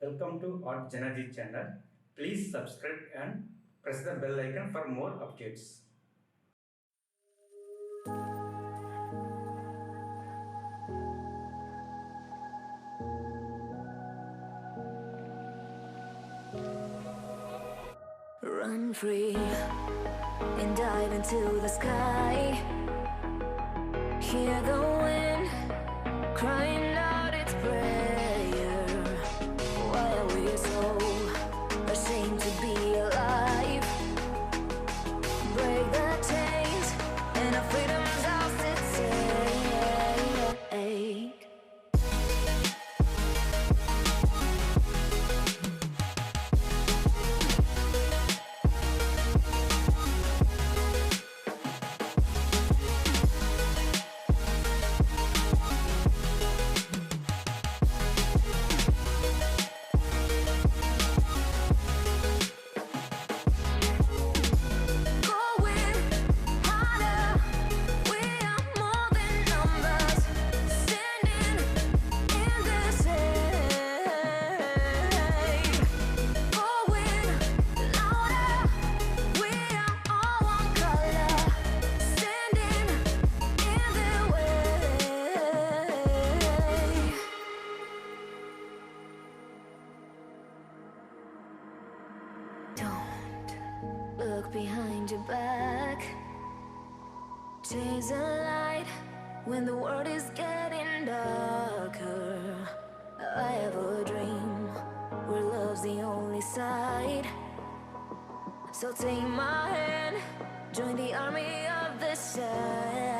Welcome to JanaG channel. Please subscribe and press the bell icon for more updates. Run free and dive into the sky. Hear the wind crying out its prayer. Why are we so ashamed to be alive? Break the chains and our freedom's ours to take. Look behind your back. Chase a light when the world is getting darker. I have a dream where love's the only side. So take my hand, join the army of the shadows.